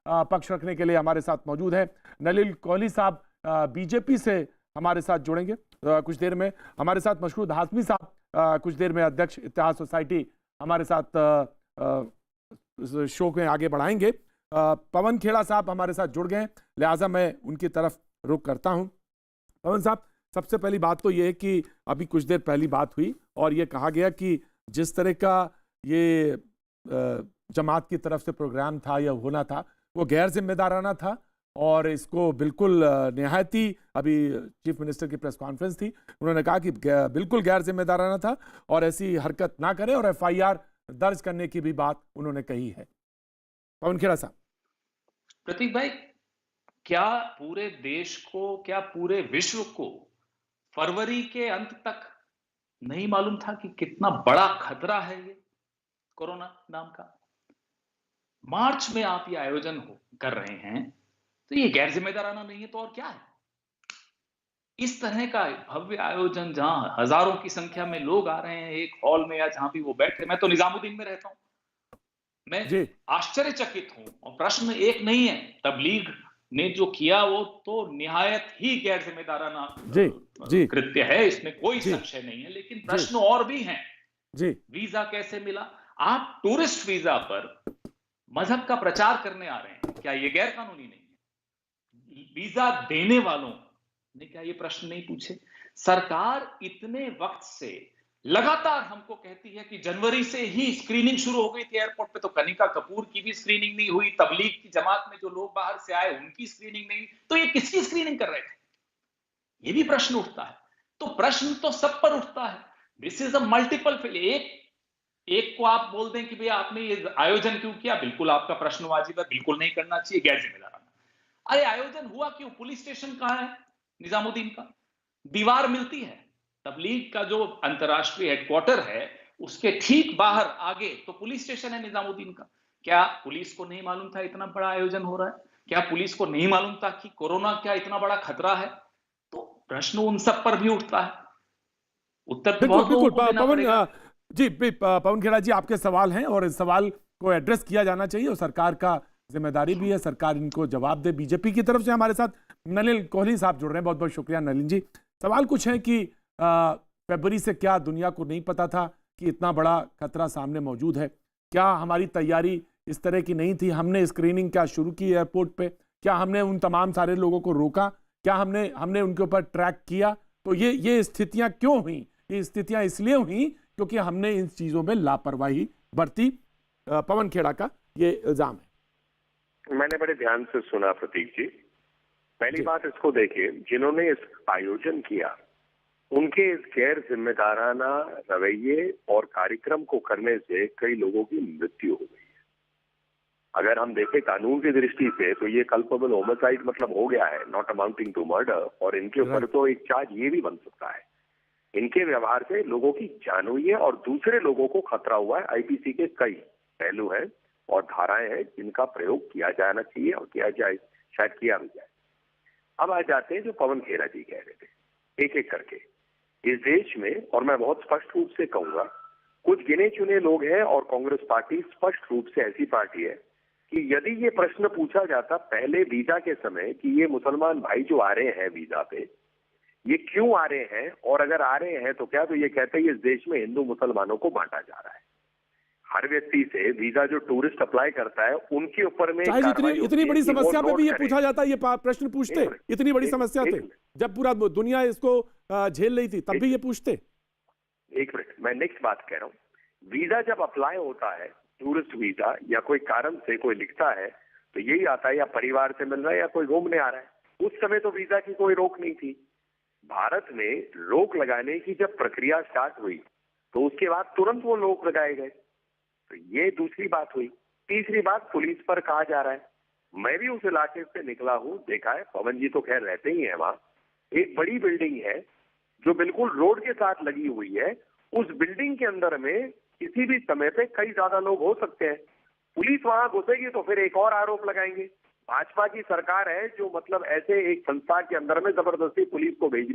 पक्ष रखने के लिए हमारे साथ मौजूद हैं। नलिन कोहली साहब बीजेपी से हमारे साथ जुड़ेंगे कुछ देर में। हमारे साथ मशहूद हाशमी साहब कुछ देर में अध्यक्ष इत्तेहाद सोसाइटी हमारे साथ शो में आगे बढ़ाएंगे। पवन खेड़ा साहब हमारे साथ जुड़ गए, लिहाजा मैं उनकी तरफ रुख करता हूं। पवन साहब, सबसे पहली बात तो ये है कि अभी कुछ देर पहली बात हुई और ये कहा गया कि जिस तरह का ये जमात की तरफ से प्रोग्राम था या होना था वो गैर जिम्मेदाराना था और इसको बिल्कुल निहायत ही, अभी चीफ मिनिस्टर की प्रेस कॉन्फ्रेंस थी, उन्होंने कहा कि बिल्कुल गैर जिम्मेदाराना था और ऐसी हरकत ना करें और एफआईआर दर्ज करने की भी बात उन्होंने कही है। पवन खेड़ा साहब। प्रतीक भाई, क्या पूरे देश को, क्या पूरे विश्व को फरवरी के अंत तक नहीं मालूम था कि कितना बड़ा खतरा है ये कोरोना नाम का? मार्च में आप ये आयोजन कर रहे हैं तो ये गैर जिम्मेदाराना नहीं है तो और क्या है? इस तरह का भव्य आयोजन जहां हजारों की संख्या में लोग आ रहे हैं एक हॉल में या जहां भी वो बैठे, मैं तो निजामुद्दीन में रहता हूं, मैं आश्चर्यचकित हूं। और प्रश्न एक नहीं है, तबलीग ने जो किया वो तो निहायत ही गैर जिम्मेदाराना कृत्य है, इसमें कोई संशय नहीं है, लेकिन प्रश्न और भी हैं। वीजा कैसे मिला? आप टूरिस्ट वीजा पर मजहब का प्रचार करने आ रहे हैं, क्या ये गैर कानूनी नहीं है? वीजा देने वालों ने क्या ये प्रश्न नहीं पूछे? सरकार इतने वक्त से लगातार हमको कहती है कि जनवरी से ही स्क्रीनिंग शुरू हो गई थी एयरपोर्ट पे, तो कनिका कपूर की भी स्क्रीनिंग नहीं हुई, तबलीग की जमात में जो लोग बाहर से आए उनकी स्क्रीनिंग नहीं, तो ये किसकी स्क्रीनिंग कर रहे थे? ये भी प्रश्न उठता है। तो प्रश्न तो सब पर उठता है। This is a multiple failure. एक को आप बोल दें कि भैया आपने ये आयोजन क्यों किया, बिल्कुल आपका प्रश्न वाजिब है, बिल्कुल नहीं करना चाहिए, गैर जिम्मेदाराना। अरे आयोजन हुआ क्यों? पुलिस स्टेशन कहां है निजामुद्दीन का? दीवार मिलती है, तबलीग का जो अंतरराष्ट्रीय हेडक्वार्टर है उसके ठीक बाहर आगे तो पुलिस स्टेशन है निजामुद्दीन का। क्या पुलिस को नहीं मालूम था इतना बड़ा आयोजन हो रहा है? क्या पुलिस को नहीं मालूम था कि कोरोना क्या इतना बड़ा खतरा है? तो प्रश्न उन सब पर भी उठता है। उत्तर तो बहुत लोगों को देना पड़ेगा। जी पवन खेड़ा जी, आपके सवाल हैं और इस सवाल को एड्रेस किया जाना चाहिए और सरकार का जिम्मेदारी भी है, सरकार इनको जवाब दे। बीजेपी की तरफ से हमारे साथ नलिन कोहली साहब जुड़ रहे हैं, बहुत बहुत शुक्रिया नलिन जी। सवाल कुछ है कि फरवरी से क्या दुनिया को नहीं पता था कि इतना बड़ा खतरा सामने मौजूद है? क्या हमारी तैयारी इस तरह की नहीं थी? हमने स्क्रीनिंग क्या शुरू की एयरपोर्ट पे? क्या हमने उन तमाम सारे लोगों को रोका? क्या हमने उनके ऊपर ट्रैक किया? तो ये स्थितियां क्यों हुई? ये स्थितियां इसलिए हुई क्योंकि हमने इन चीजों में लापरवाही बरती। पवन खेड़ा का ये इल्जाम है। मैंने बड़े ध्यान से सुना प्रतीक जी। पहली बात इसको देखिए, जिन्होंने इस आयोजन किया उनके इस गैर जिम्मेदाराना रवैये और कार्यक्रम को करने से कई लोगों की मृत्यु हो गई है। अगर हम देखें कानून की दृष्टि से तो ये कल्पेबल होमिसाइड मतलब हो गया है, नॉट अमाउंटिंग टू मर्डर, और इनके ऊपर तो एक चार्ज ये भी बन सकता है। इनके व्यवहार से लोगों की जान हुई है और दूसरे लोगों को खतरा हुआ है। आईपीसी के कई पहलू हैं और धाराएं हैं जिनका प्रयोग किया जाना चाहिए और किया जाए, शायद किया भी जाए। अब आ जाते हैं जो पवन खेड़ा जी कह रहे थे, एक एक करके इस देश में, और मैं बहुत स्पष्ट रूप से कहूंगा, कुछ गिने चुने लोग हैं और कांग्रेस पार्टी स्पष्ट रूप से ऐसी पार्टी है कि यदि ये प्रश्न पूछा जाता पहले वीजा के समय कि ये मुसलमान भाई जो आ रहे हैं वीजा पे, ये क्यों आ रहे हैं, और अगर आ रहे हैं तो क्या, तो ये कहते हैं इस देश में हिंदू मुसलमानों को बांटा जा रहा है। हर व्यक्ति से वीजा जो टूरिस्ट अप्लाई करता है उनके ऊपर में इतनी बड़ी समस्या पे भी ये पूछा जाता है, ये प्रश्न पूछते, इतनी बड़ी समस्या थे जब पूरा दुनिया इसको झेल रही थी तब भी ये पूछते। एक मिनट, मैं नेक्स्ट बात कह रहा हूँ। वीजा जब अप्लाई होता है, टूरिस्ट वीजा, या कोई कारण से कोई लिखता है तो यही आता है या परिवार से मिल रहा है या कोई घूमने आ रहा है। उस समय तो वीजा की कोई रोक नहीं थी। भारत में रोक लगाने की जब प्रक्रिया स्टार्ट हुई तो उसके बाद तुरंत वो रोक लगाए गए। तो ये दूसरी बात हुई। तीसरी बात, पुलिस पर कहा जा रहा है, मैं भी उस इलाके से निकला हूं, देखा है, पवन जी तो खैर रहते ही हैं वहां। एक बड़ी बिल्डिंग है जो बिल्कुल रोड के साथ लगी हुई है। उस बिल्डिंग के अंदर में किसी भी समय पे कई ज्यादा लोग हो सकते हैं। पुलिस वहां घुसेगी तो फिर एक और आरोप लगाएंगे। भाजपा की सरकार है जो मतलब ऐसे एक संस्था के अंदर में जबरदस्ती पुलिस को भेज